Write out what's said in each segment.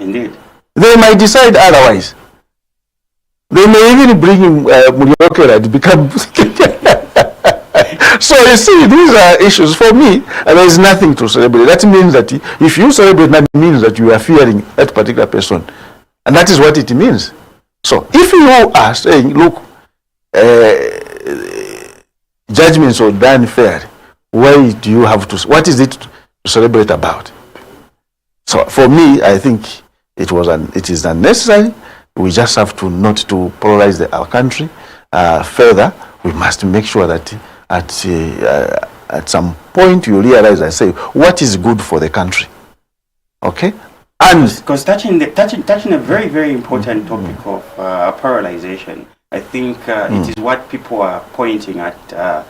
Indeed. They might decide otherwise. They may even bring him Muriokera to become... So you see, these are issues. For me, there is nothing to celebrate. That means that if you celebrate, that means that you are fearing that particular person. And that is what it means. So if you are saying, look, judgments are done fair, why do you have to, what is it to celebrate about? So for me, I think it is unnecessary. We just have to not to polarize our country further. We must make sure that at some point you realize and say what is good for the country. Okay? And because touching a very, very important topic of polarization, I think it is what people are pointing at to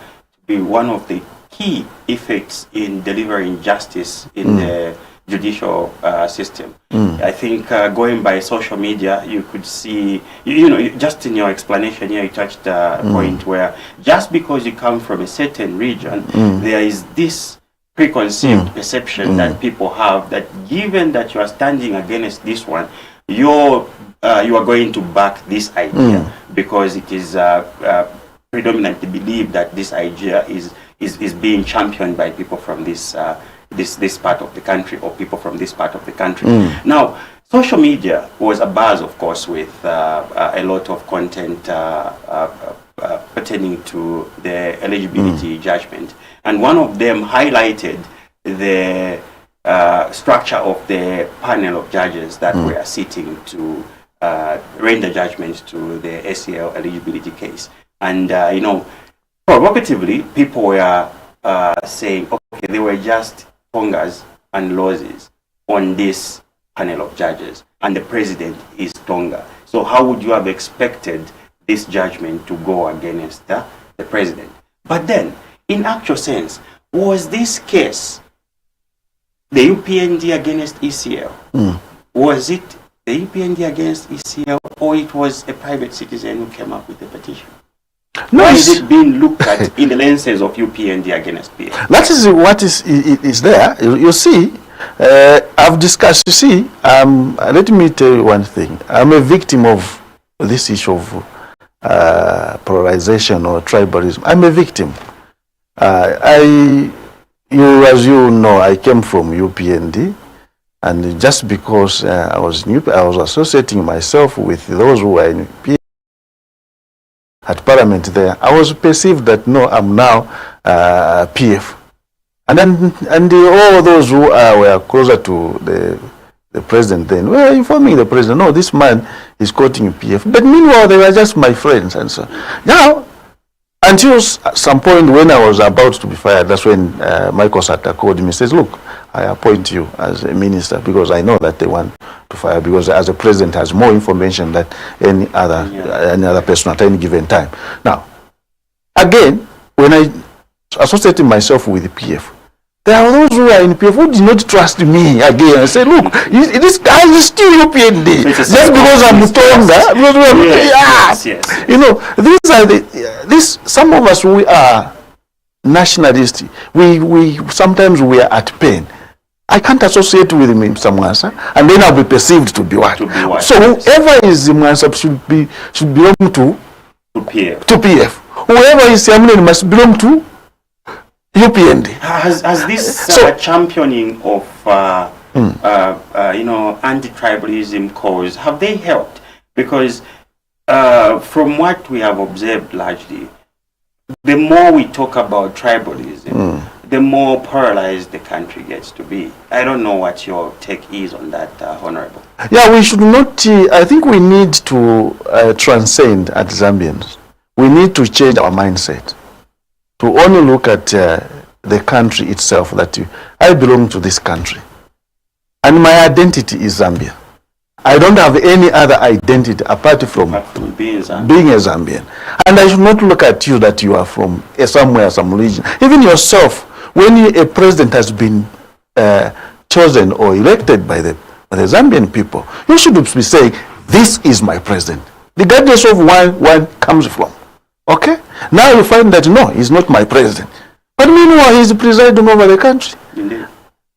be one of the key effects in delivering justice in the judicial system. I think going by social media, you could see, just in your explanation here, you touched a point where just because you come from a certain region, there is this preconceived perception that people have that given that you are standing against this one, you are going to back this idea because it is predominantly believed that this idea is being championed by people from this part of the country or people from this part of the country. Now, social media was a buzz, of course, with a lot of content pertaining to the eligibility judgment. And one of them highlighted the structure of the panel of judges that were sitting to render judgment to the SEL eligibility case. And, provocatively, people were saying, okay, they were just Tongas and losses on this panel of judges, and the president is Tonga. So how would you have expected this judgment to go against the president? But then, in actual sense, was this case the UPND against ECL? Was it the UPND against ECL, or it was a private citizen who came up with the petition? No, why is it being looked at in the lenses of UPND against PF? That is what is there. You see, I've discussed, you see, let me tell you one thing. I'm a victim of this issue of polarization or tribalism. I'm a victim. As you know, I came from UPND, and just because I was associating myself with those who were in PF, at Parliament there, I was perceived that no, I'm now PF, and all those who were closer to the president then were informing the president, no, this man is quoting PF. But meanwhile, they were just my friends, and so now, until some point when I was about to be fired, that's when Michael Sata called me and says, look, I appoint you as a minister because I know that they want to fire, because as a president has more information than any other person at any given time. Now, again, when I associated myself with the PF, there are those who are in PF who did not trust me again and say, look, this guy is still UPND. Just because I'm Tonga. Yes. You know, these are some of us, we are nationalists. We sometimes we are at pain. I can't associate with him in some Mwansa, and then I'll be perceived to be what? So whoever is in Mwansa should belong to PF. Whoever is Yamlen must belong to UPND. Has this championing of anti-tribalism cause, have they helped? Because from what we have observed largely, the more we talk about tribalism, the more polarized the country gets to be. I don't know what your take is on that, Honorable. Yeah, we should not, I think we need to transcend as Zambians. We need to change our mindset to only look at the country itself, that I belong to this country. And my identity is Zambia. I don't have any other identity apart from being a Zambian. And I should not look at you that you are from somewhere, some region. Even yourself, when a president has been chosen or elected by the Zambian people, you should be saying, this is my president, regardless of where one comes from. Okay? Now you find that, no, he's not my president. But meanwhile, he's presiding over the country. Indeed.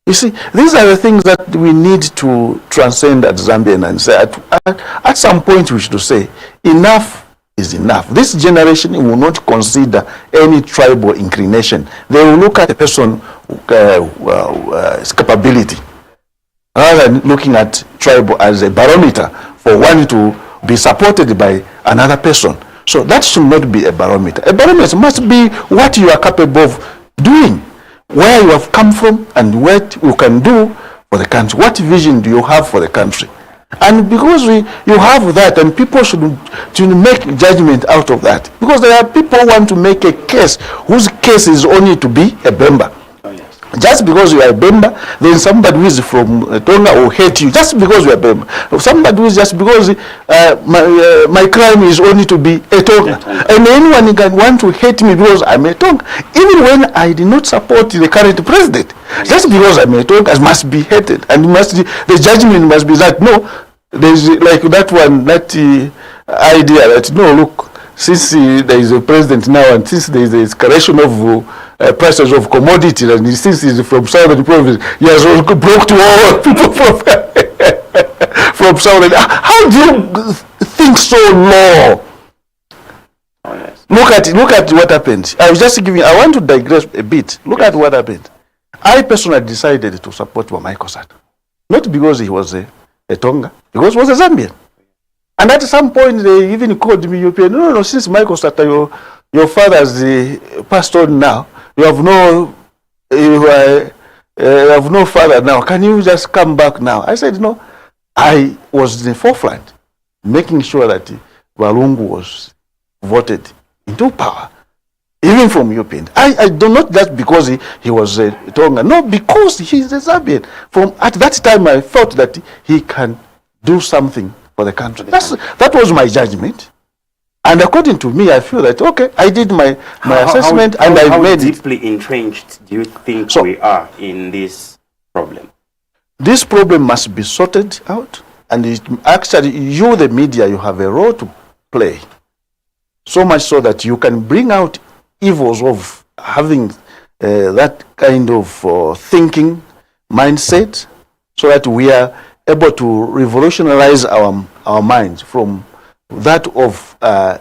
You see, these are the things that we need to transcend as Zambian and say, at some point we should say, enough is enough. This generation will not consider any tribal inclination. They will look at a person's capability, rather than looking at tribal as a barometer for one to be supported by another person. So that should not be a barometer. A barometer must be what you are capable of doing, where you have come from, and what you can do for the country. What vision do you have for the country? And because you have that, and people should make judgment out of that. Because there are people who want to make a case whose case is only to be a Bemba. Just because you are a Bemba, then somebody who is from Tonga will hate you just because you are a Bemba. Somebody who is just because my crime is only to be a Tonga. And anyone can want to hate me because I'm a Tonga. Even when I did not support the current president, just because I'm a Tonga, I must be hated. And the judgment must be that, no, there's like that one, that idea that, no, look, since there is a president now, and since there is a escalation of prices of commodities, and since he's from southern province, he has broke to all people from southern. How do you think so low? Oh, yes. Look at what happened. I want to digress a bit. Look at what happened. I personally decided to support Michael Sata, not because he was a Tonga, because he was a Zambian. And at some point, they even called me European. No, since Michael Sata, your father has passed on now, you have no father now. Can you just come back now? I said, no. I was in the forefront, making sure that Walungu was voted into power, even from European. I do not just because he was a Tonga. No, because he's a Zambian. At that time, I felt that he can do something for the country. That was my judgment. And according to me, I feel that, okay, I did my assessment and I made it. How deeply entrenched do you think we are in this problem? This problem must be sorted out. And actually, you, the media, you have a role to play. So much so that you can bring out evils of having that kind of thinking mindset, so that we are able to revolutionize our minds from that of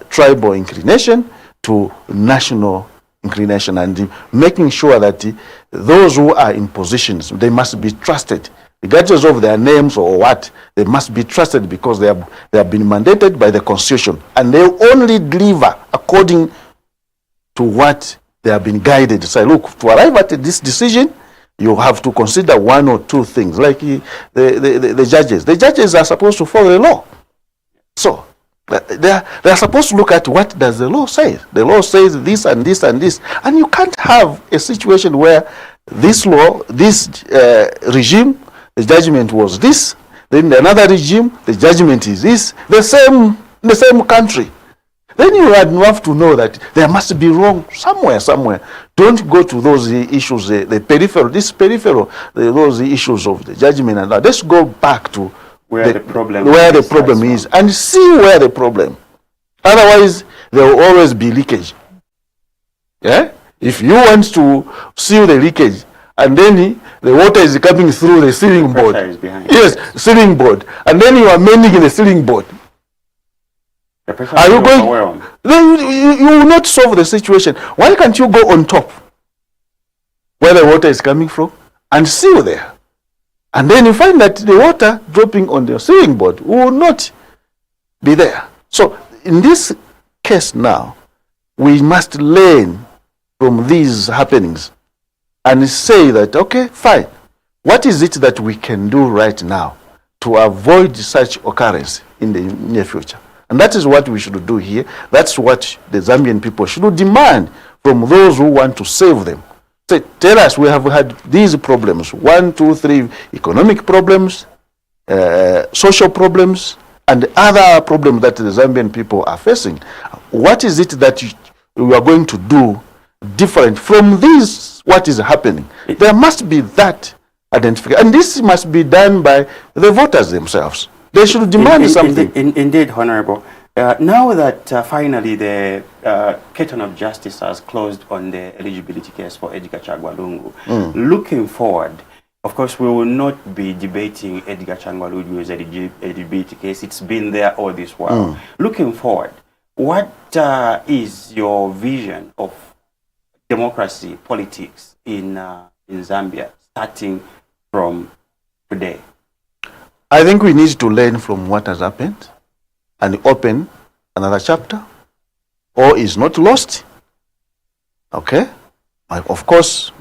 tribal inclination to national inclination, and making sure that those who are in positions, they must be trusted, regardless of their names or what. They must be trusted because they have been mandated by the Constitution, and they only deliver according to what they have been guided. Say, look, to arrive at this decision, you have to consider one or two things, like the judges. The judges are supposed to follow the law. So they are supposed to look at what does the law say. The law says this and this and this. And you can't have a situation where this law, this regime, the judgment was this, then another regime, the judgment is this, the same country. Then you have to know that there must be wrong somewhere. Don't go to those issues, the peripheral, those issues of the judgment and that. Let's go back to where the problem is and see where the problem. Otherwise, there will always be leakage. Yeah? If you want to seal the leakage, and then the water is coming through the ceiling board. Yes, ceiling board. And then you are mending the ceiling board. Are you going? You will not solve the situation. Why can't you go on top where the water is coming from and seal there? And then you find that the water dropping on the ceiling board will not be there. So in this case now, we must learn from these happenings and say that, okay, fine. What is it that we can do right now to avoid such occurrence in the near future? And that is what we should do here. That's what the Zambian people should demand from those who want to save them. Say, tell us, we have had these problems, 1, 2, 3, economic problems, social problems, and other problems that the Zambian people are facing. What is it that you are going to do different from this, what is happening? There must be that identification. And this must be done by the voters themselves. They should demand something. Indeed, Honorable. Now that finally the curtain of justice has closed on the eligibility case for Edgar Chagwa Lungu, looking forward, Of course, we will not be debating Edgar Changwaluju's LGBT case. It's been there all this while. Looking forward, what is your vision of democracy, politics in Zambia, starting from today? I think we need to learn from what has happened and open another chapter. All is not lost. Okay? Of course,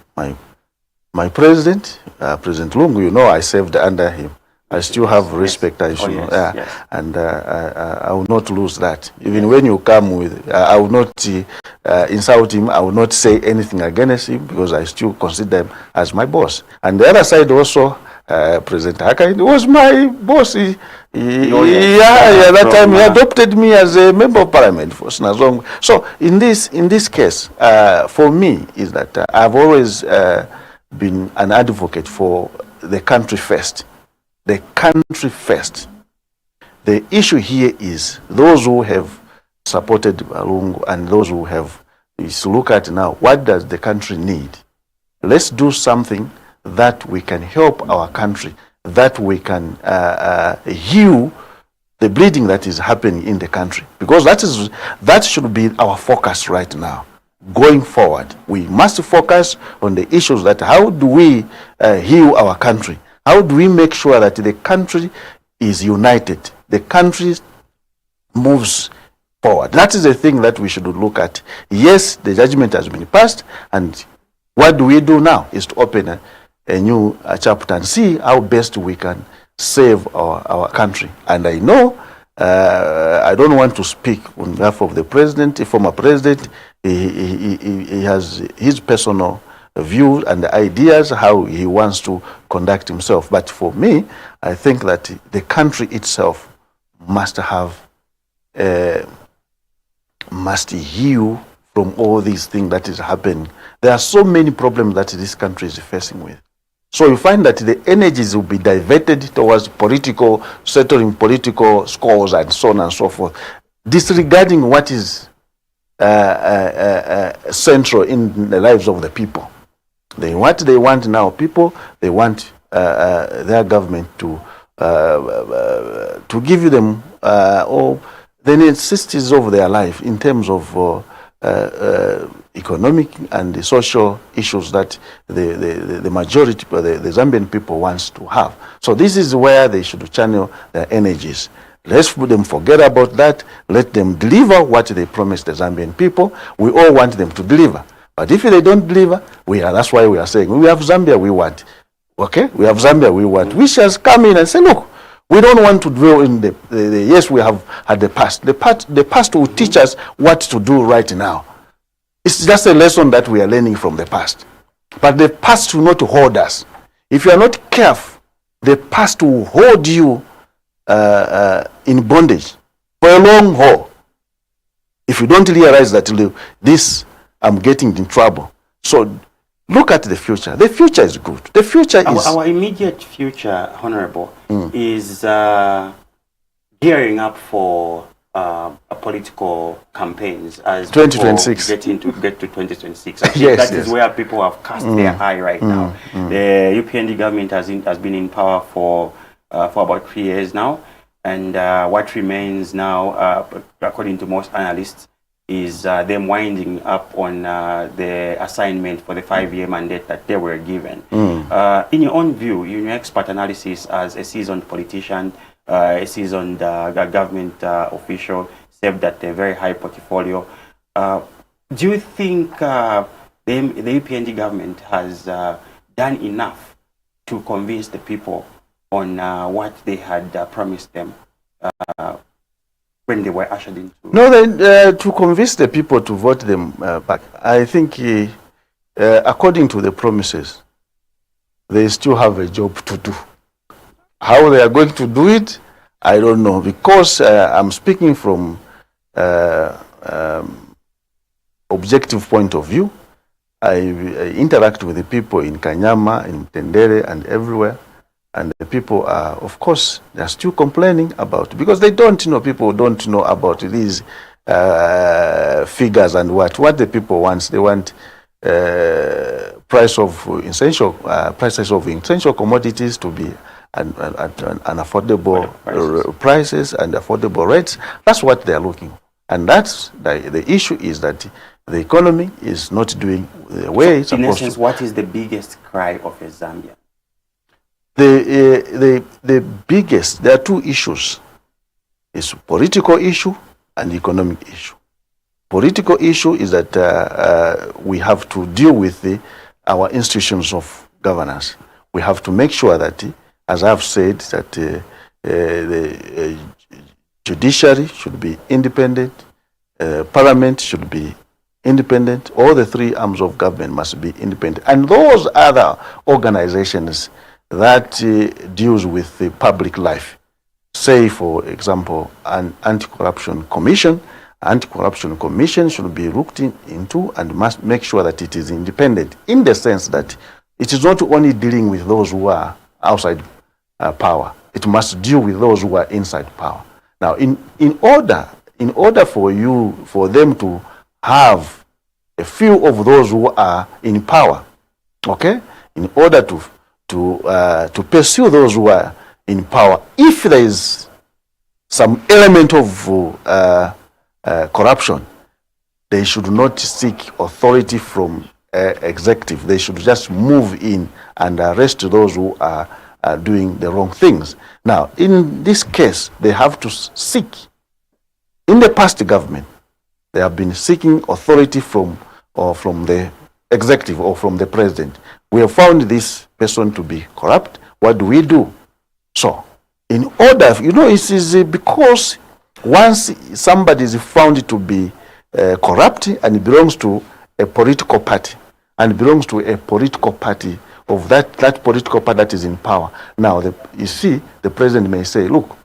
my president, President Lungu, you know, I served under him. I still have respect, I should know. Yes. And I will not lose that. Even when you come with, I will not insult him. I will not say anything against him because I still consider him as my boss. And the other side also, President Haka was my boss. That time he adopted me as a member of parliament for Snazong. So in this case, for me, is that I've always been an advocate for the country first. The country first. The issue here is those who have supported Balungu and those who have is look at now, what does the country need? Let's do something that we can help our country, that we can heal the bleeding that is happening in the country. Because that should be our focus right now. Going forward, we must focus on the issues that how do we heal our country? How do we make sure that the country is united? The country moves forward. That is the thing that we should look at. Yes, the judgment has been passed, and what do we do now is to open a new chapter and see how best we can save our country. And I know, I don't want to speak on behalf of the president, the former president. He has his personal view and ideas how he wants to conduct himself. But for me, I think that the country itself must heal from all these things that is happening. There are so many problems that this country is facing with. So you find that the energies will be diverted towards settling political scores and so on and so forth, disregarding what is central in the lives of the people. What they want now, they want their government to give them all the necessities of their life in terms of economic and the social issues that the majority, the Zambian people wants to have. So this is where they should channel their energies. Let's put them forget about that. Let them deliver what they promised the Zambian people. We all want them to deliver. But if they don't deliver, that's why we are saying, we have Zambia we want. Okay? We have Zambia we want. We shall come in and say, look, we don't want to dwell in the yes, we have had the past. The past will teach us what to do right now. It's just a lesson that we are learning from the past. But the past will not hold us. If you are not careful, the past will hold you in bondage for a long haul. If you don't realize that I'm getting in trouble. So look at the future. The future is good. The future is... Our immediate future, Honorable, is gearing up for political campaigns as 2026. Get to 2026. Yes, is where people have cast their eye right now. The UPND government has been in power for about 3 years now, and what remains now, according to most analysts, is them winding up on the assignment for the 5-year mandate that they were given. In your own view, in your expert analysis as a seasoned politician, a seasoned government official, served at a very high portfolio, do you think the UPND government has done enough to convince the people on what they had promised them when they were ushered into... No, to convince the people to vote them back, I think according to the promises, they still have a job to do. How they are going to do it, I don't know, because I'm speaking from objective point of view. I interact with the people in Kanyama, in Tendere, and everywhere. And the people are, of course, they're still complaining about, because they don't know, people don't know about these figures and what the people want. They want prices of essential commodities to be an affordable prices and affordable rates. That's what they are looking for. And that's the issue is that the economy is not doing the way it's supposed to. In essence, what is the biggest cry of a Zambian? The biggest, there are two issues. It's political issue and economic issue. Political issue is that we have to deal with our institutions of governance. We have to make sure that, as I've said, that the judiciary should be independent, parliament should be independent, all the three arms of government must be independent. And those other organizations that deals with the public life, say for example, an anti-corruption commission. Anti-corruption commission should be looked into and must make sure that it is independent, in the sense that it is not only dealing with those who are outside power. It must deal with those who are inside power. Now, in order for them to have a few of those who are in power, okay, in order to pursue those who are in power, if there is some element of corruption, they should not seek authority from executive. They should just move in and arrest those who are doing the wrong things. Now, in this case, they have to seek. In the past government, they have been seeking authority from the executive or from the president. We have found this person to be corrupt. What do? So, in order, it is because once somebody is found to be corrupt and belongs to a political party, and belongs to a political party of that political party that is in power. Now, you see, the president may say, look,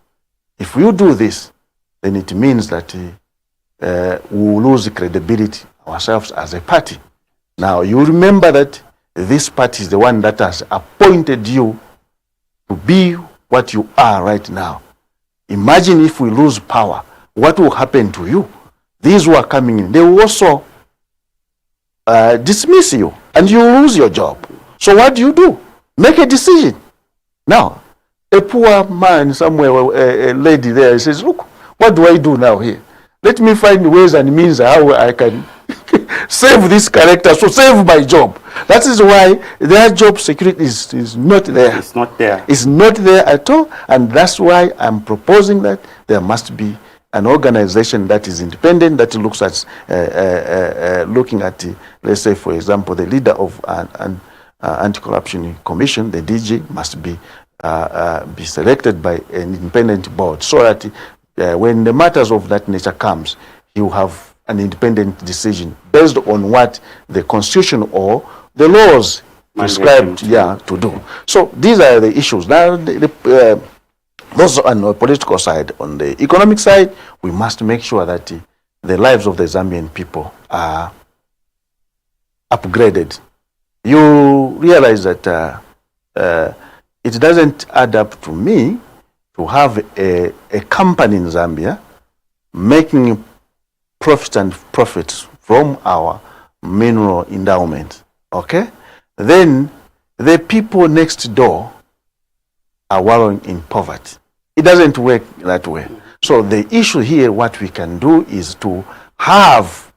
if you do this, then it means that we will lose credibility ourselves as a party. Now, you remember that this party is the one that has appointed you to be what you are right now. Imagine if we lose power, what will happen to you? These who are coming in, they will also dismiss you and you lose your job. So what do? Make a decision. Now, a poor man somewhere, a lady there, says, look, what do I do now here? Let me find ways and means how I can save this character, so save my job. That is why their job security is not there. It's not there. It's not there at all. And that's why I'm proposing that there must be an organization that is independent, that looks at, looking at, let's say, for example, the leader of an anti-corruption commission, the DG, must be selected by an independent board, so that when the matters of that nature comes, he will have an independent decision based on what the constitution or the laws prescribed to do. So these are the issues. Now, those on the political side. On the economic side, we must make sure that the lives of the Zambian people are upgraded. You realize that it doesn't add up to me to have a company in Zambia making profits from our mineral endowment, okay? Then the people next door are wallowing in poverty. It doesn't work that way. So the issue here, what we can do is to have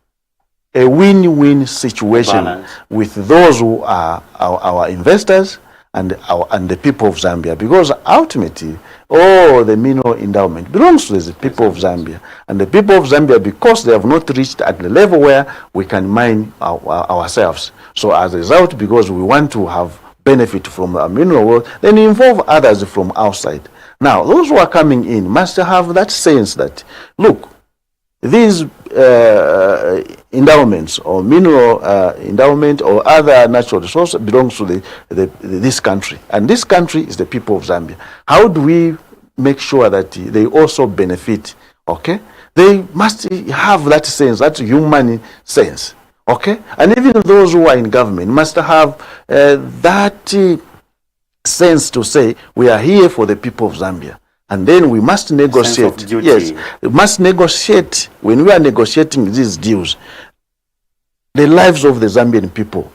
a win-win situation with those who are our investors and the people of Zambia, because ultimately all the mineral endowment belongs to the people of Zambia, and the people of Zambia, because they have not reached at the level where we can mine ourselves. So as a result, because we want to have benefit from the mineral world, then involve others from outside. Now, those who are coming in must have that sense that, look, these endowments or mineral endowment or other natural resources belongs to this country, and this country is the people of Zambia. How do we make sure that they also benefit? Okay, they must have that sense, that human sense. Okay, and even those who are in government must have that sense to say we are here for the people of Zambia. And then we must negotiate. Yes, we must negotiate. When we are negotiating these deals, the lives of the Zambian people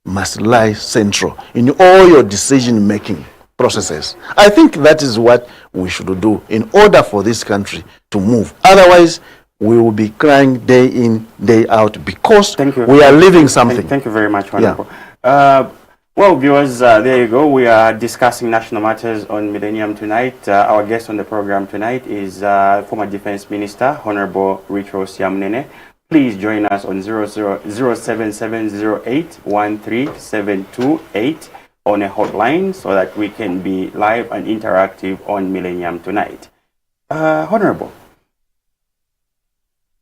must lie central in all your decision-making processes. I think that is what we should do in order for this country to move. Otherwise, we will be crying day in, day out because we are living something. Thank you very much, Honorable. Yeah. Well, viewers, there you go. We are discussing national matters on Millennium Tonight. Our guest on the program tonight is former Defense Minister, Honorable Richros Yamunene. Please join us on 07708137228 on a hotline so that we can be live and interactive on Millennium Tonight. Honorable,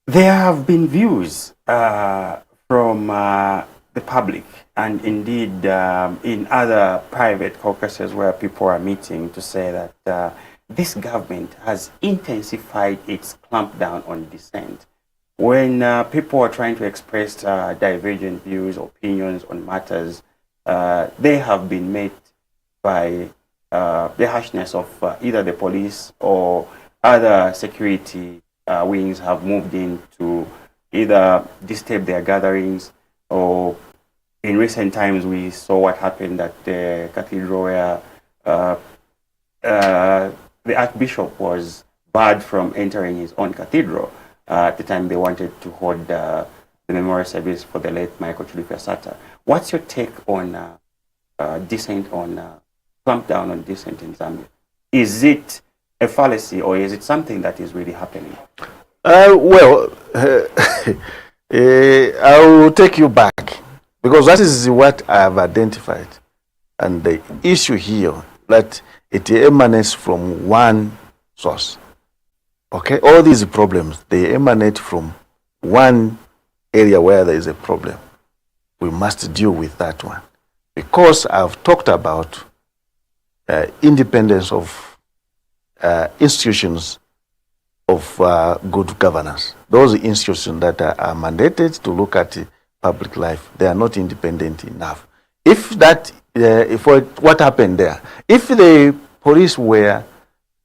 there have been views from the public and indeed in other private caucuses where people are meeting to say that this government has intensified its clampdown on dissent. When people are trying to express divergent views, opinions on matters, they have been met by the harshness of either the police or other security wings have moved in to either disturb their gatherings, or in recent times we saw what happened at the cathedral where the Archbishop was barred from entering his own cathedral at the time they wanted to hold the memorial service for the late Michael Chilufya Sata. What's your take on dissent, on clampdown on dissent in Zambia? Is it a fallacy or is it something that is really happening? Well, I will take you back because that is what I have identified. And the issue here, that it emanates from one source. Okay, all these problems, they emanate from one area where there is a problem. We must deal with that one. Because I've talked about independence of institutions of good governance. Those institutions that are mandated to look at public life, they are not independent enough. If that, if what happened there, if the police were,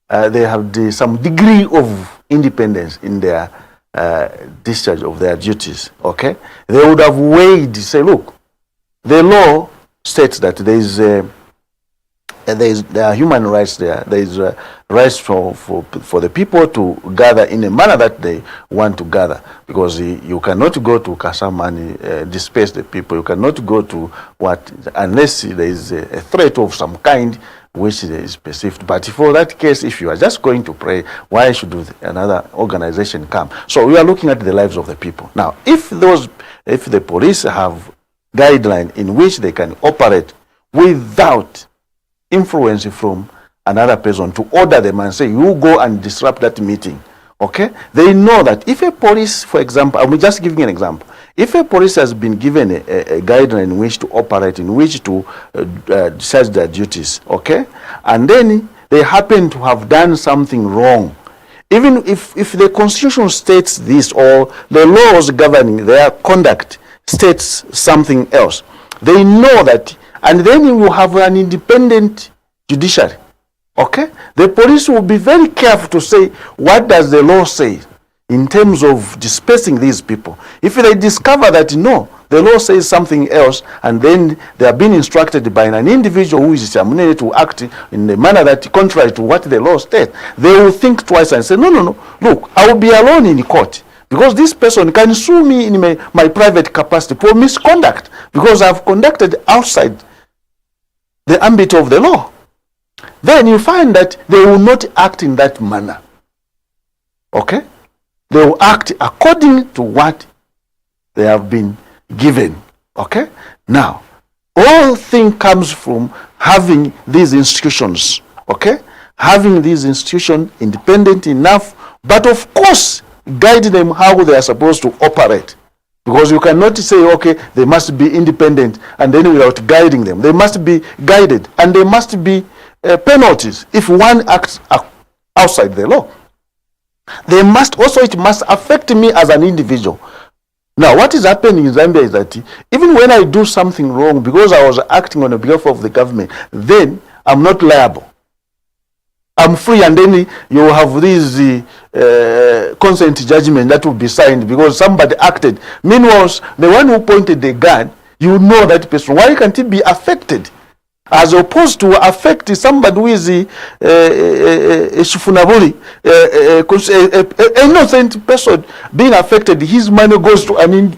they have some degree of independence in their discharge of their duties, okay, they would have weighed, say, look, the law states that there are human rights there. There is rights for the people to gather in a manner that they want to gather, because you cannot go to Kasam and disperse the people. You cannot go to what, unless there is a threat of some kind which is perceived. But for that case, if you are just going to pray, why should another organization come? So we are looking at the lives of the people. Now, if the police have guidelines in which they can operate without influence from another person to order them and say, you go and disrupt that meeting, okay? They know that if a police, for example, I'm just giving an example. If a police has been given a guideline in which to operate, in which to discharge their duties, okay? And then they happen to have done something wrong, even if the Constitution states this or the laws governing their conduct states something else, they know that. And then you will have an independent judiciary, okay? The police will be very careful to say, what does the law say in terms of dispersing these people? If they discover that, no, the law says something else, and then they are being instructed by an individual who is terminated to act in a manner that contrary to what the law states, they will think twice and say, no, look, I will be alone in court, because this person can sue me in my private capacity for misconduct, because I've conducted outside the ambit of the law. Then you find that they will not act in that manner. Okay? They will act according to what they have been given. Okay? Now, all thing comes from having these institutions. Okay? Having these institutions independent enough, but of course, guide them how they are supposed to operate. Because you cannot say, okay, they must be independent and then without guiding them. They must be guided, and there must be penalties if one acts outside the law. They must also, it must affect me as an individual. Now, what is happening in Zambia is that even when I do something wrong, because I was acting on behalf of the government, then I'm not liable. I'm free, and then you have this consent judgment that will be signed because somebody acted. Meanwhile, the one who pointed the gun, you know that person. Why can't he be affected? As opposed to affect somebody who is a shifunabuli, innocent person being affected, his money goes to an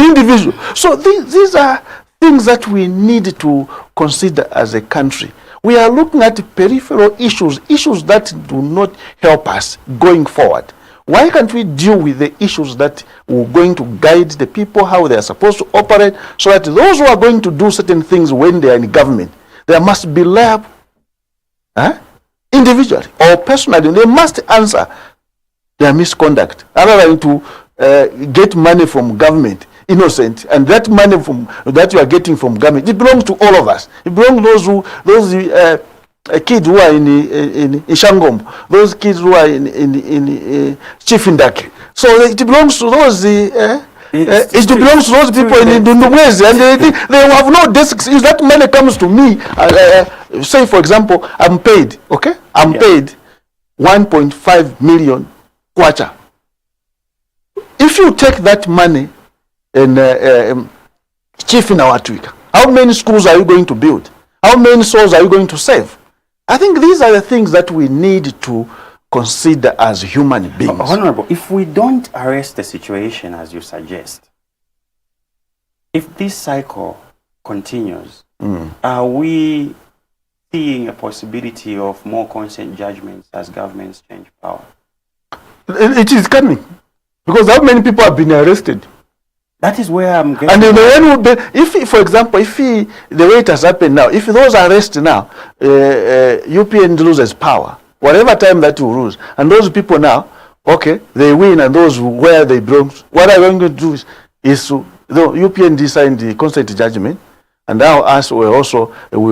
individual. So these are things that we need to consider as a country. We are looking at peripheral issues that do not help us going forward. Why can't we deal with the issues that are going to guide the people, how they are supposed to operate, so that those who are going to do certain things when they are in government, there must be liable individually or personally. They must answer their misconduct, other than to get money from government, innocent, and that money that you are getting from government, it belongs to all of us. It belongs to those kids who are in Shangom, those kids who are in Chifindaki. So it belongs to those. It belongs to those people in Ndumwezi, and they have no desks. If that money comes to me, say for example, I'm paid. Okay, I'm paid 1.5 million kwacha. If you take that money and chief in our tweak, how many schools are you going to build? How many souls are you going to save? I think these are the things that we need to consider as human beings. Honorable, if we don't arrest the situation as you suggest, if this cycle continues, are we seeing a possibility of more consent judgments as governments change power? It is coming. Because how many people have been arrested? That is where I'm getting. And if, for example, the way it has happened now, if those arrested now, UPN loses power, whatever time that you lose, and those people now, okay, they win, and those where they belong, what I'm going to do is to, UPN signed the consent judgment, and now us we were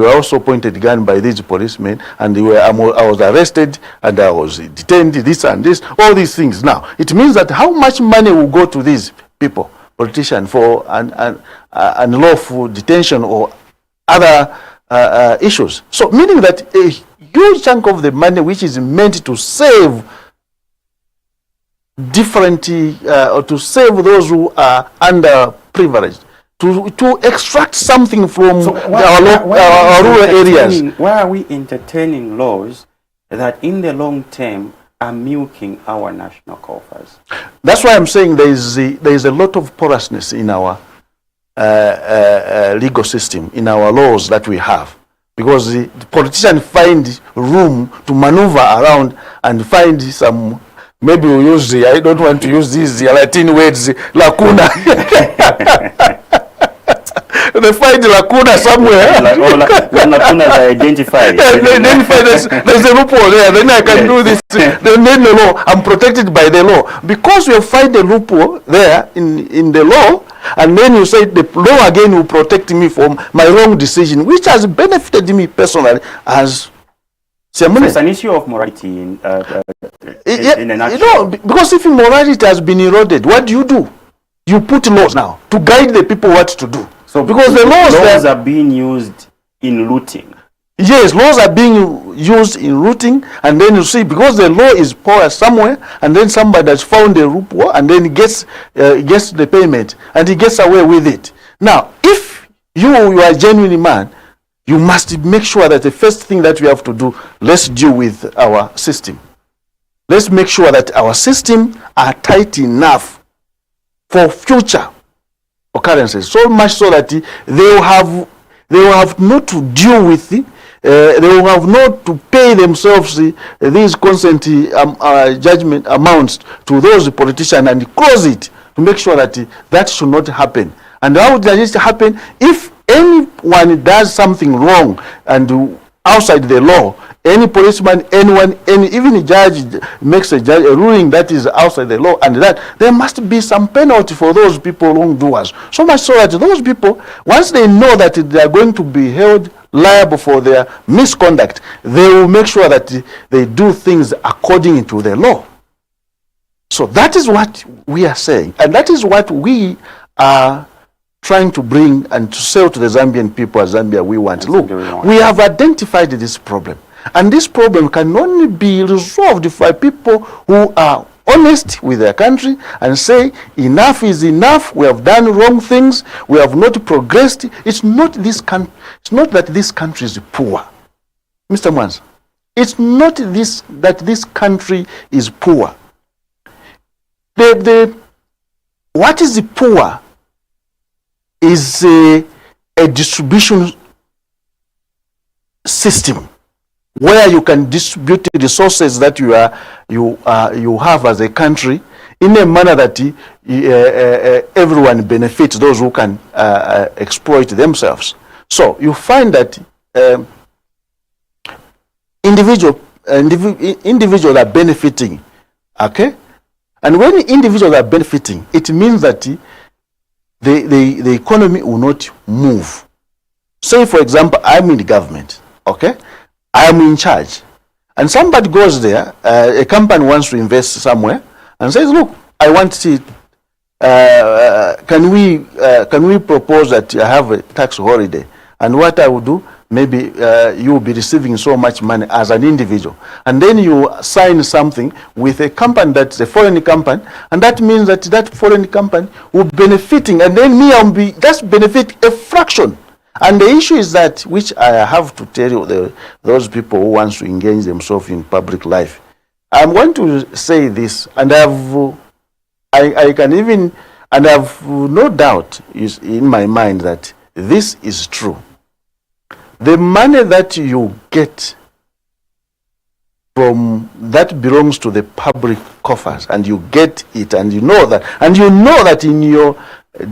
also pointed gun by these policemen, and I was arrested and I was detained, this and this, all these things. Now it means that how much money will go to these people, politician, for unlawful detention or other issues. So meaning that a huge chunk of the money which is meant to save different or to save those who are underprivileged, to extract something from our rural areas. Why are we entertaining laws that in the long term are milking our national coffers? That's why I'm saying there is a lot of porousness in our legal system, in our laws that we have, because the politicians find room to maneuver around and find some, maybe we use I don't want to use these Latin words, lacuna. They find lacuna somewhere. Lacunas are identified. There's a loophole there. Then I can do this. Then the law, I'm protected by the law. Because you find a loophole there in the law, and then you say the law again will protect me from my wrong decision, which has benefited me personally as it's an issue of morality in a nutshell. Because if morality has been eroded, what do? You put laws now to guide the people what to do. So because the laws are being used in looting. Yes, laws are being used in looting, and then you see, because the law is porous somewhere, and then somebody has found a loophole, and then gets the payment, and he gets away with it. Now, if you are a genuine man, you must make sure that the first thing that we have to do, let's deal with our system. Let's make sure that our system are tight enough for future occurrences, so much so that they will have not to deal with it. They will have not to pay themselves these consent judgment amounts to those politicians and close it to make sure that that should not happen. And how does it happen? If anyone does something wrong and outside the law, any policeman, anyone, even a judge makes a ruling that is outside the law, and that there must be some penalty for those people wrongdoers. So much so that those people, once they know that they are going to be held liable for their misconduct, they will make sure that they do things according to the law. So that is what we are saying, and that is what we are trying to bring and to sell to the Zambian people as Zambia we want. Look, we have identified this problem. And this problem can only be resolved by people who are honest with their country and say enough is enough, we have done wrong things, we have not progressed. It's not that this country is poor, Mr. Mwans. It's not that this country is poor. What is poor is a distribution system where you can distribute the resources that you have as a country in a manner that everyone benefits, those who can exploit themselves. So you find that individuals are benefiting, okay? And when individuals are benefiting, it means that the economy will not move. Say, for example, I'm in the government, okay? I am in charge. And somebody goes there, a company wants to invest somewhere, and says, look, I want to see, can we propose that I have a tax holiday? And what I will do, maybe you will be receiving so much money as an individual. And then you sign something with a company that's a foreign company, and that means that that foreign company will be benefiting, and then me, I'll be just benefit a fraction. And the issue is that, which I have to tell you, those people who want to engage themselves in public life, I'm going to say this, and I have no doubt is in my mind that this is true. The money that you get from that belongs to the public coffers, and you get it, and you know that in your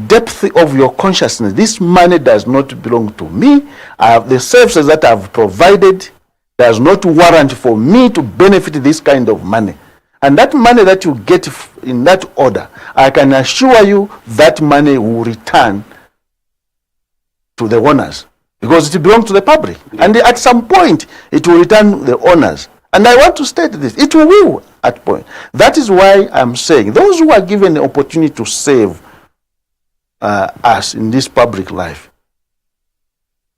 depth of your consciousness, this money does not belong to me. The services that I've provided does not warrant for me to benefit this kind of money. And that money that you get in that order, I can assure you that money will return to the owners, because it belongs to the public. Yeah. And at some point, it will return the owners. And I want to state this, it will at point. That is why I'm saying, those who are given the opportunity to save us in this public life,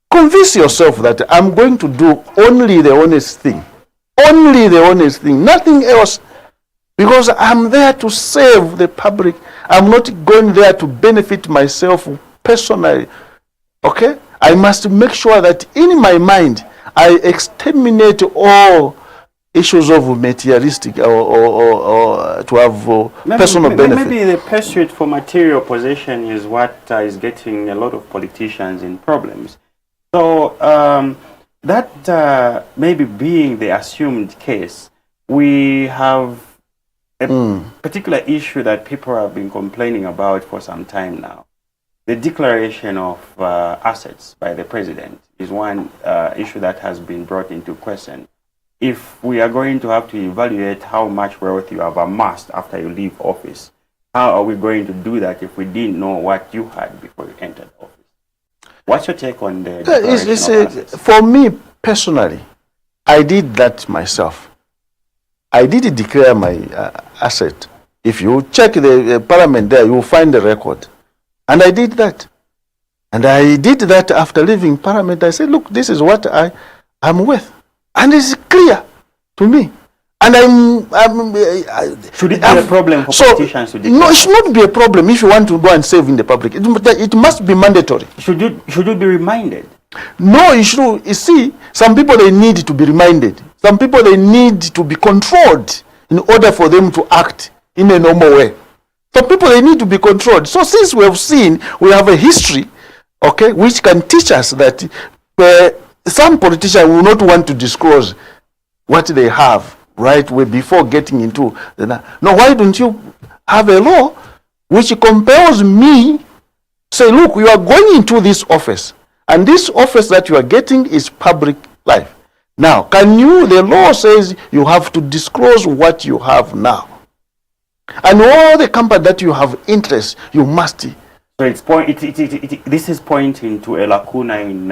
convince yourself that I'm going to do only the honest thing. Only the honest thing, nothing else. Because I'm there to save the public. I'm not going there to benefit myself personally. Okay? I must make sure that in my mind, I exterminate all issues of materialistic or to have personal benefit. Maybe the pursuit for material possession is what is getting a lot of politicians in problems. So that maybe being the assumed case, we have a particular issue that people have been complaining about for some time now. The declaration of assets by the president is one issue that has been brought into question. If we are going to have to evaluate how much wealth you have amassed after you leave office, how are we going to do that if we didn't know what you had before you entered office? What's your take on the declaration of assets? For me personally, I did that myself. I did declare my asset. If you check the parliament there, you will find the record. And I did that. And I did that after leaving parliament. I said, look, this is what I'm worth. And it's clear to me. And should it be a problem for politicians to declare? No, it should not be a problem if you want to go and save in the public. It must be mandatory. Should you be reminded? No, you should. You see, some people, they need to be reminded. Some people, they need to be controlled in order for them to act in a normal way. Some people, they need to be controlled. So since we have seen, we have a history, okay, which can teach us that some politicians will not want to disclose what they have right way before getting into the... No, why don't you have a law which compels me, say, look, you are going into this office, and this office that you are getting is public life. Now, the law says you have to disclose what you have now. And all the company that you have interest, you must. So this is pointing to a lacuna in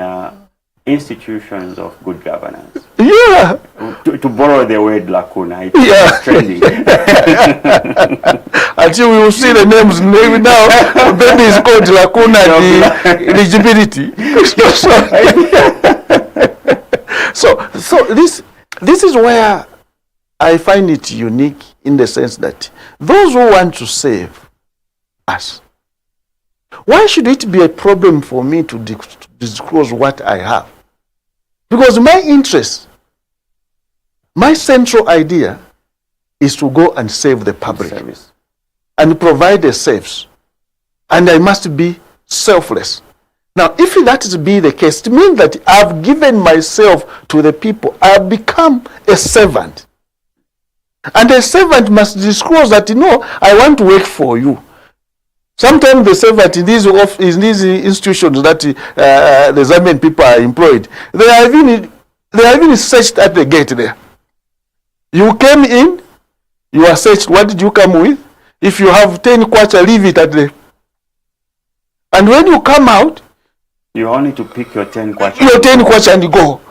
institutions of good governance. Yeah. To borrow the word lacuna, it's trending. Until we will see the names maybe now, maybe it's called lacuna the eligibility. So this is where I find it unique in the sense that those who want to save us, why should it be a problem for me to disclose what I have? Because my interest, my central idea is to go and save the public and provide a service. And I must be selfless. Now, if that is be the case, it means that I've given myself to the people. I've become a servant. And a servant must disclose that, I want to work for you. Sometimes the servant in these institutions that the Zambian people are employed, they are even searched at the gate there. You came in, you are searched. What did you come with? If you have 10 kwacha, leave it at the... And when you come out, you only to pick your 10 kwacha. Your 10 kwacha and go.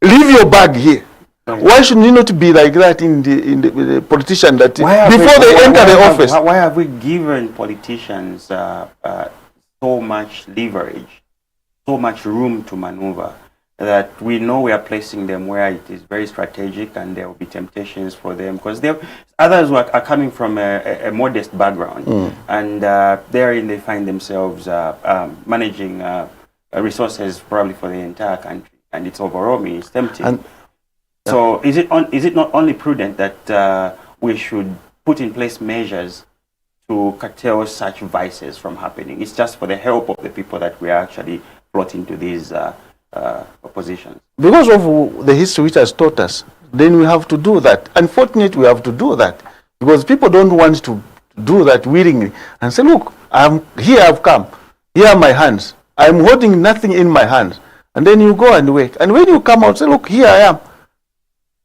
Leave your bag here. Why should it not be like that in the politician that before they enter the office? Why have we given politicians so much leverage, so much room to maneuver, that we know we are placing them where it is very strategic and there will be temptations for them, because others who are coming from a modest background and therein they find themselves managing resources probably for the entire country, and it's overwhelming, it's tempting. So is it not only prudent that we should put in place measures to curtail such vices from happening? It's just for the help of the people that we are actually brought into these oppositions. Because of the history which has taught us, then we have to do that. Unfortunately, we have to do that because people don't want to do that willingly and say, look, I've come. Here are my hands. I'm holding nothing in my hands. And then you go and work. And when you come out, say, look, here I am.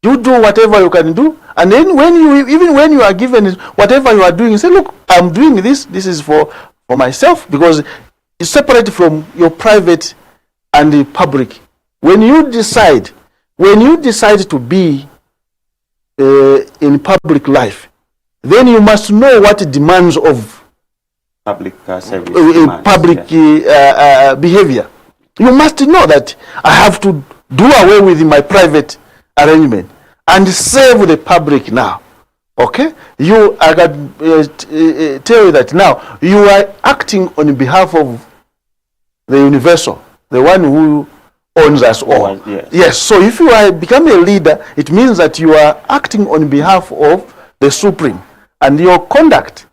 You do whatever you can do, and then even when you are given whatever you are doing, you say, look, I'm doing this. This is for myself, because it's separate from your private and the public. When you decide to be in public life, then you must know what demands of public service, public behavior. You must know that I have to do away with my private arrangement and save the public now. Okay? I can tell you that now you are acting on behalf of the universal, the one who owns us all. Yes. So if you are become a leader, it means that you are acting on behalf of the supreme, and your conduct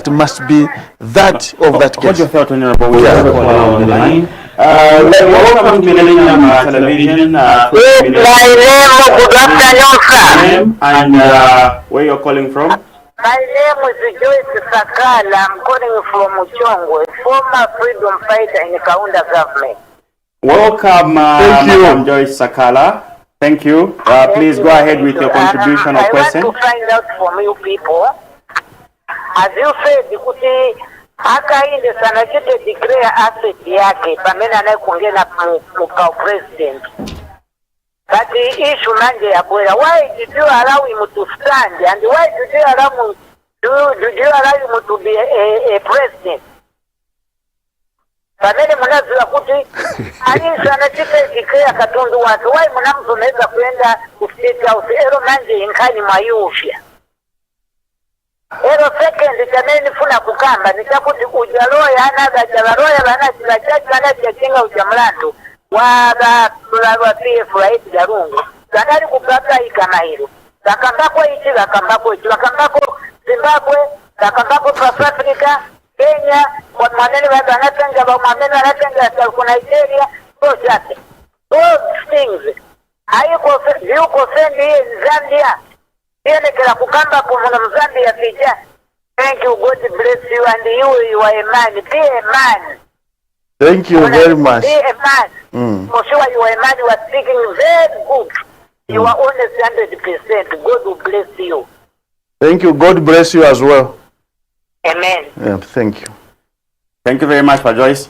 must be that of that case. Hold your thought, Honorable. We have a caller on the line. Welcome to Millennium Television. My name, good afternoon, sir. And where you're calling from? My name is Joyce Sakala. I'm calling from Uchongwe, former freedom fighter in the Kaunda government. Welcome, Madam Joyce Sakala. Thank you. Please go ahead with your contribution or question. I want to find out from you people, as you said, akainde sana kite declare asset yake pamena naye kuongea na mkao president. But the issue manje ya kwela, why did you allow him to stand, and why did you allow him to be a president? Pamene munazula kuti ali sana kite declare katundu wake, why munamzoneza kwenda ku state house ero manje inkani mayufya. Ero second chameni funa kukamba nitakuti ujaloya anaga jalaroya bana chilachachi bana chakinga ujamlandu waga tulwa PF right darungu zanari kupata ikama hilo zakambako ichi zakambako Zimbabwe zakambako South Africa Kenya kwa maneno wa banatanga ba maneno anatanga kwa Nigeria so chate those things yuko sendi Zambia. Thank you, God bless you, and you are a man. Be a man. Thank you very much. Be a man. For sure you are a man, you are speaking very good. You are honest 100%. God will bless you. Thank you. God bless you as well. Amen. Yeah, thank you. Thank you very much, Joyce.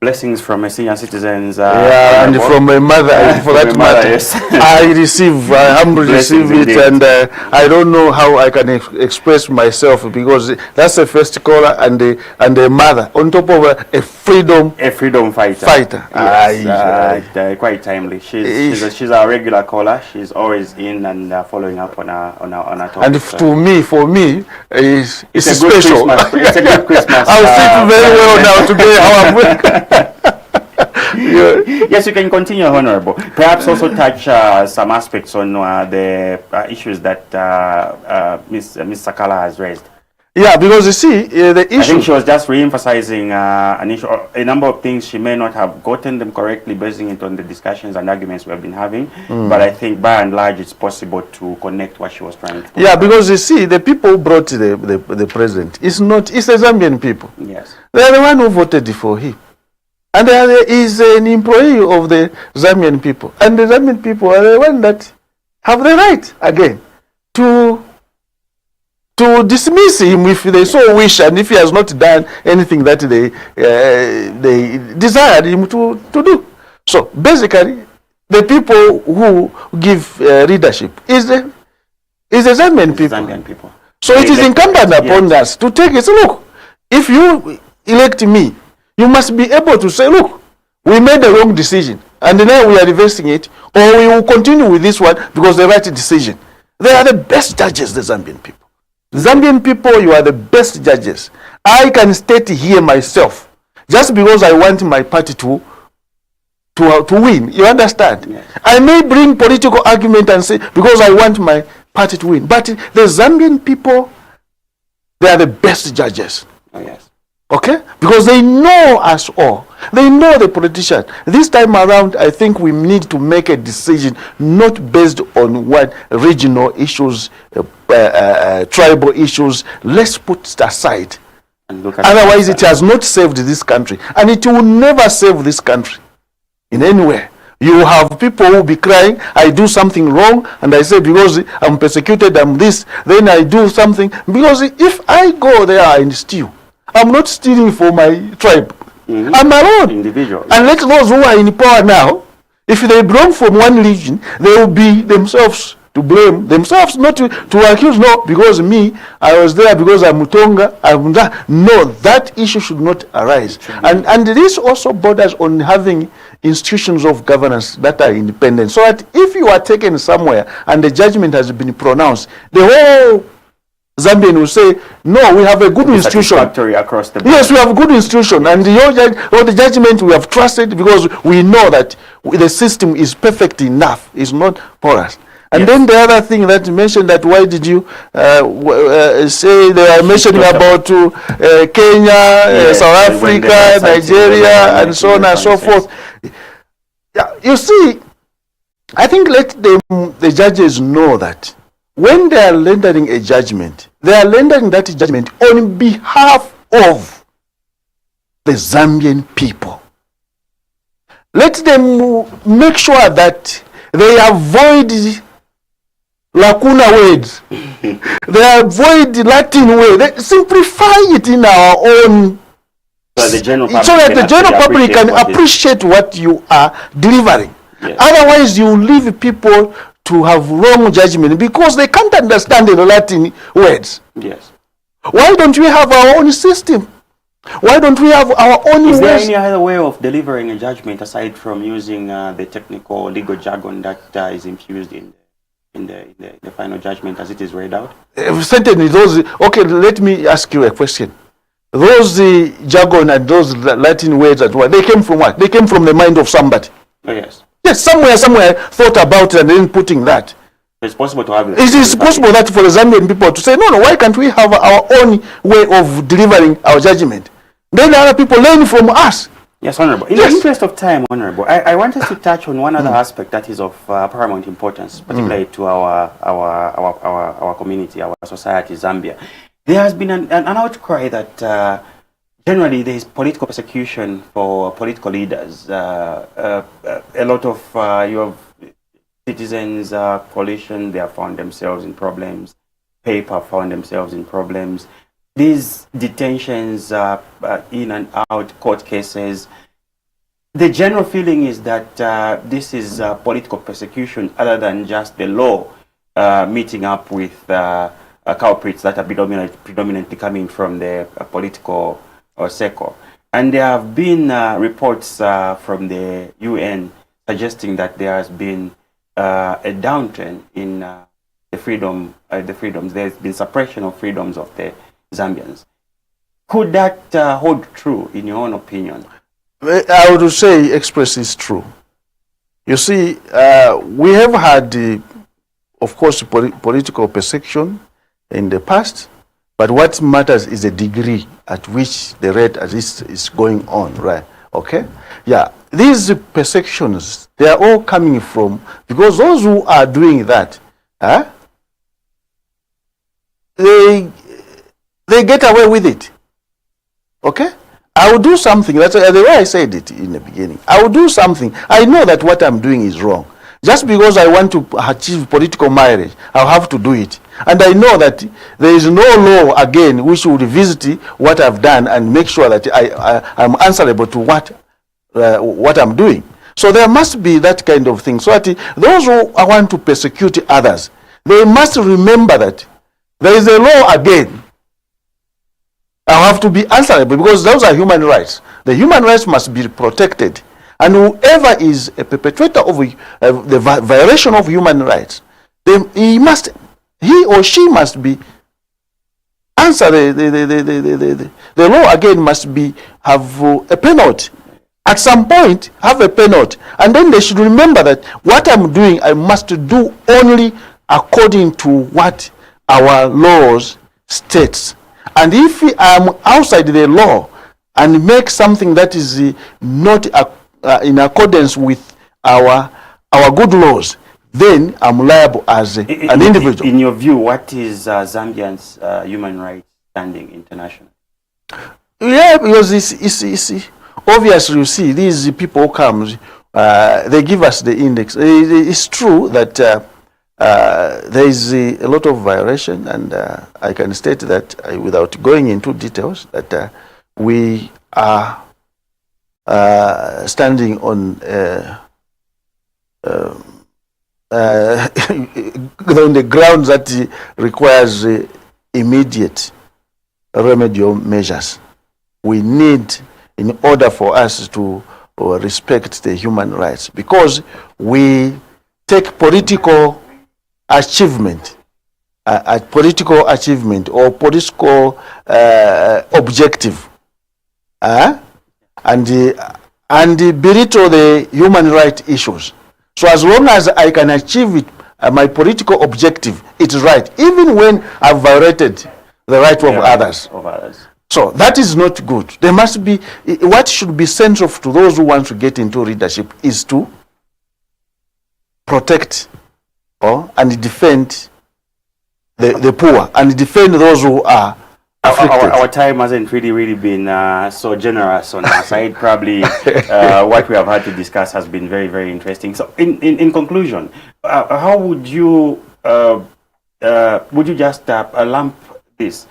blessings from a senior citizens. Yeah, and from my mother, for that matter, yes. I humbly receive it, indeed. and I don't know how I can express myself, because that's the first caller and a mother on top of a freedom fighter. Yes, quite timely. She's a regular caller. She's always in and following up on our topic. And for me, it's a special. Good Christmas. It's a good Christmas. I'll sleep very well now today. How I'm Yes, you can continue, Honorable. Perhaps also touch some aspects on the issues that Ms. Sakala has raised. Yeah, because you see, the issue... I think she was just re-emphasizing an issue, a number of things. She may not have gotten them correctly, basing it on the discussions and arguments we have been having. But I think, by and large, it's possible to connect what she was trying to. Yeah, because you see, the people who brought the president, it's the Zambian people. Yes. They are the one who voted for him. And there is an employee of the Zambian people. And the Zambian people are the one that have the right, again, to dismiss him if they so wish, and if he has not done anything that they desired him to do. So basically, the people who give leadership is the Zambian people. So it is incumbent upon us to take it. So look, if you elect me, you must be able to say, look, we made the wrong decision, and now we are reversing it, or we will continue with this one because the right decision. They are the best judges, the Zambian people. Zambian people, you are the best judges. I can state here myself, just because I want my party to win. You understand? Yes. I may bring political argument and say, because I want my party to win. But the Zambian people, they are the best judges. Oh, yes. Okay? Because they know us all. They know the politician. This time around, I think we need to make a decision not based on what regional issues, tribal issues. Let's put it aside. Otherwise, it has not saved this country. And it will never save this country in any way. You have people who will be crying, I do something wrong, and I say, because I'm persecuted, I'm this, then I do something. Because if I go there and steal, I'm not stealing for my tribe. I'm my own individual. And let those who are in power now, if they belong from one region, they will be themselves to blame, themselves, not to accuse. No, because me, I was there because I'm Mutonga, I'm that. No, that issue should not arise. And this also borders on having institutions of governance that are independent, so that if you are taken somewhere and the judgment has been pronounced, the whole Zambian will say, no, we have a good institution. Across the board. Yes, we have a good institution, and the judgment we have trusted because we know that the system is perfect enough, it's not porous. And then the other thing that you mentioned, that why did you say they are mentioning about Kenya, South Africa, Nigeria, and so on and so forth. Yeah, you see, I think let the judges know that when they are rendering a judgment, they are rendering that judgment on behalf of the Zambian people. Let them make sure that they avoid lacuna words. They avoid Latin words. They simplify it in our own, so that the general public can appreciate what you are delivering. Yes. Otherwise, you leave people to have wrong judgment because they can't understand the Latin words. Yes. Why don't we have our own system? Why don't we have our own Is there any other way of delivering a judgment aside from using the technical legal jargon that is infused in the final judgment as it is read out? Certainly those. Okay, let me ask you a question. Those jargon and those Latin words and what, they came from what? They came from the mind of somebody. Oh, yes. Yes, somewhere thought about it and then putting that. It's possible to have it. It is possible that for the Zambian people to say, no, why can't we have our own way of delivering our judgment? Then other people learn from us. Yes, Honorable. In the interest of time, Honorable, I want us to touch on one other aspect that is of paramount importance, particularly to our community, our society, Zambia. There has been an outcry that generally there is political persecution for political leaders. A lot of your citizens, coalition, they have found themselves in problems. Paper found themselves in problems. These detentions, in and out, court cases, The general feeling is that this is political persecution other than just the law meeting up with culprits that are predominantly coming from the political circle. And there have been reports from the UN suggesting that there has been a downturn in the freedoms. There's been suppression of freedoms of the Zambians. Could that hold true in your own opinion? I would say express is true. You see, we have had, of course, political persecution in the past, but what matters is the degree at which the rate is going on, right? Okay? Yeah, these persecutions, they are all coming from, because those who are doing that, they get away with it. Okay? I will do something, that's the way I said it in the beginning. I will do something. I know that what I'm doing is wrong. Just because I want to achieve political marriage, I'll have to do it. And I know that there is no law again which will revisit what I've done and make sure that I'm answerable to what I'm doing. So there must be that kind of thing. So that those who want to persecute others, they must remember that there is a law again. I have to be answerable because those are human rights. The human rights must be protected. And whoever is a perpetrator of the violation of human rights, he or she must be answer. The law again must have a penalty. At some point, have a penalty. And then they should remember that what I'm doing, I must do only according to what our laws states. And if I'm outside the law and make something that is not in accordance with our good laws, then I'm liable as an individual. In your view, what is Zambians' human rights standing internationally? Yeah, because it's obviously, you see, these people who come, they give us the index. It's true that there is a lot of violation, and I can state that without going into details, that we are standing on the grounds that requires immediate remedial measures. We need, in order for us to respect the human rights, because we take political achievement, political or political objective, and belittle the human rights issues. So as long as I can achieve it, my political objective, it's right, even when I've violated the right of others. So that is not good. There must be, what should be central to those who want to get into leadership is to protect and defend the poor and defend those who are afflicted. Our time hasn't really been so generous on our side. Probably what we have had to discuss has been very interesting. So in conclusion, how would you just lump this?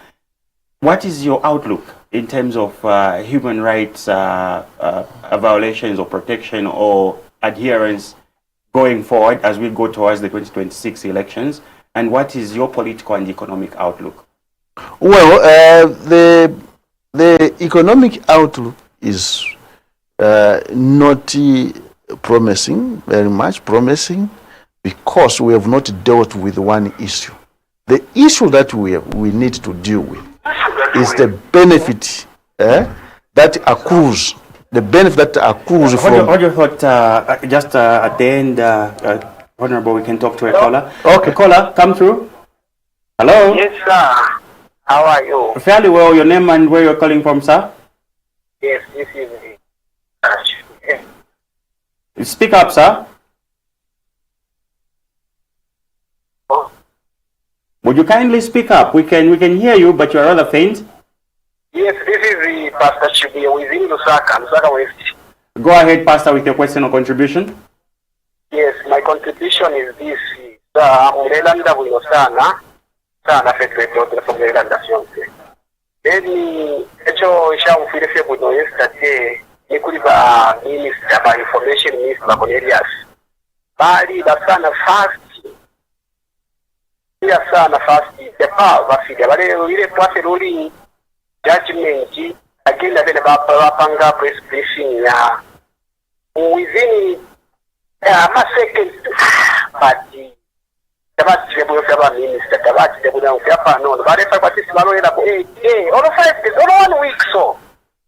What is your outlook in terms of human rights violations or protection or adherence going forward as we go towards the 2026 elections? And what is your political and economic outlook? Well, the economic outlook is not promising, very much promising, because we have not dealt with one issue. The issue that we need to deal with is the benefit that accrues. The benefit that accrues from... What you thought, just at the end, Honorable, we can talk to a caller. Okay. Caller, come through. Hello? Yes, sir. How are you? Fairly well. Your name and where you're calling from, sir? Yes, this is Speak up, sir. Oh. Would you kindly speak up? We can hear you, but you're rather faint. Yes, this is the Pastor Chibi within Lusaka West. Go ahead, Pastor, with your question or contribution. Yes, my contribution is this. Mulelanda buyo sana fetwe from Mulelanda sionse. Then echo isha ufire buyo yesterday kuri ba minister ba information minister ba Cornelius bali basana fast ya sana fast the power bafika bale ile twase ruling judgment agenda bene bapanga press briefing ya within a second party tabati lebo yaba minister tabati lebo na ukiapa no bale fa kwati sibalo ila ko all 5 days all 1 week so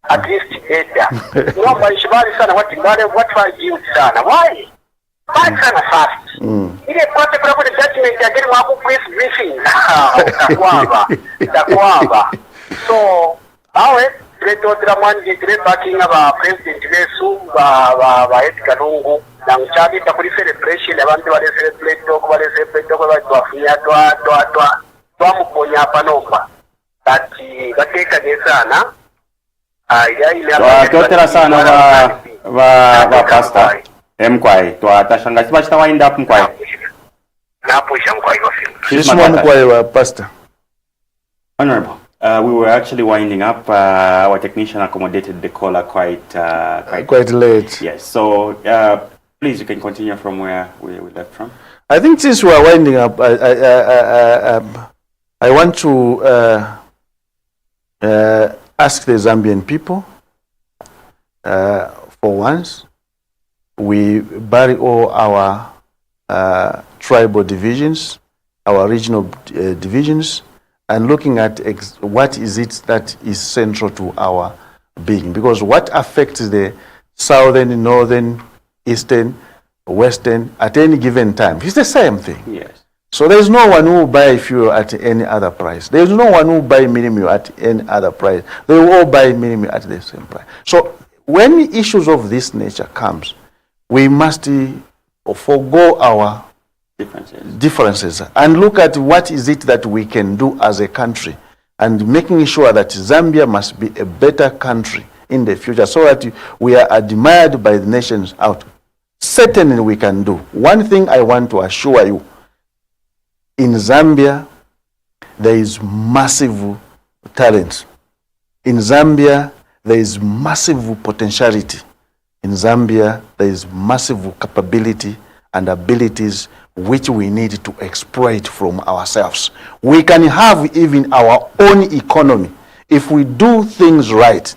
at least data no ba shibali sana what are you sana why sana fast ile kwate kwa the judgment agenda wako press briefing takwaba so awe Preto Dramandi backing about President Vesu, Edgar Lungu, Namchabi, Takuri celebration, abantu bale celebrate, Twamuponya Panoma. Kati bateka nesana. Twatera sana ba pastor. Mkwai, twatashanga sibachita wind up mkwai. Napusha mkwai gofi. Shishima mkwai wa pastor. Honorable. We were actually winding up. Our technician accommodated the caller quite late. Yes. So please, you can continue from where we left from. I think since we are winding up, I want to ask the Zambian people. For once, we bury all our tribal divisions, our regional divisions, and looking at what is it that is central to our being. Because what affects the southern, northern, eastern, western at any given time, it's the same thing. Yes. So there's no one who will buy fuel at any other price. There's no one who will buy minimum at any other price. They will all buy minimum at the same price. So when issues of this nature comes, we must forego our differences and look at what is it that we can do as a country, and making sure that Zambia must be a better country in the future so that we are admired by the nations out. Certainly we can do. One thing I want to assure you, in Zambia there is massive talent. In Zambia there is massive potentiality. In Zambia there is massive capability and abilities which we need to exploit from ourselves. We can have even our own economy if we do things right.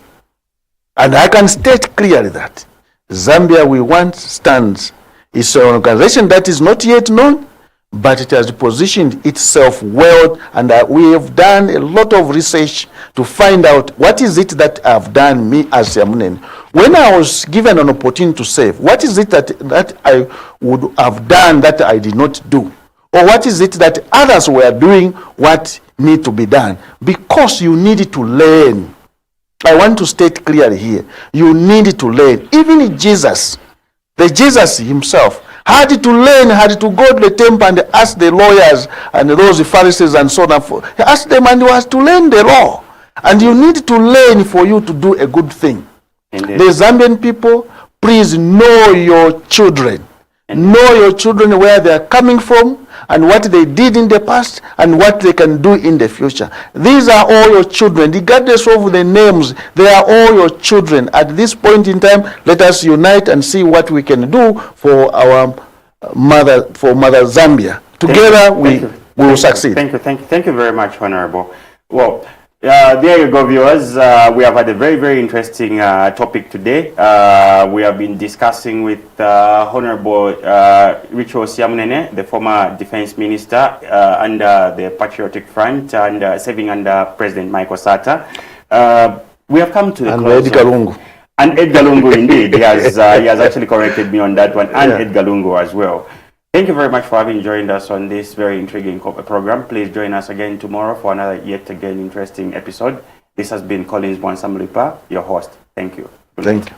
And I can state clearly that Zambia We Want stands is an organization that is not yet known, but it has positioned itself well, and we have done a lot of research to find out what is it that I've done, me as Yamunen. When I was given an opportunity to save, what is it that I would have done that I did not do? Or what is it that others were doing what need to be done? Because you need to learn. I want to state clearly here, you need to learn. Even Jesus, the Jesus himself, had to learn, had to go to the temple and ask the lawyers and those Pharisees and so on. He asked them and he was to learn the law. And you need to learn for you to do a good thing. Indeed. The Zambian people, please know your children. Know your children, where they are coming from and what they did in the past and what they can do in the future. These are all your children, regardless of the names. They are all your children. At this point in time, let us unite and see what we can do for our mother Zambia. Together we will succeed. Thank you very much, Honorable. Well, there you go, viewers. We have had a very, very interesting topic today. We have been discussing with Honorable Richo Siamunene, the former Defense Minister under the Patriotic Front and serving under President Michael Sata. We have come to the close. Edgar Lungu. And Edgar Lungu, indeed. He has actually corrected me on that one, and Edgar Lungu as well. Thank you very much for having joined us on this very intriguing program. Please join us again tomorrow for another yet again interesting episode. This has been Collins Bwansamlipa, your host. Thank you. Thank you.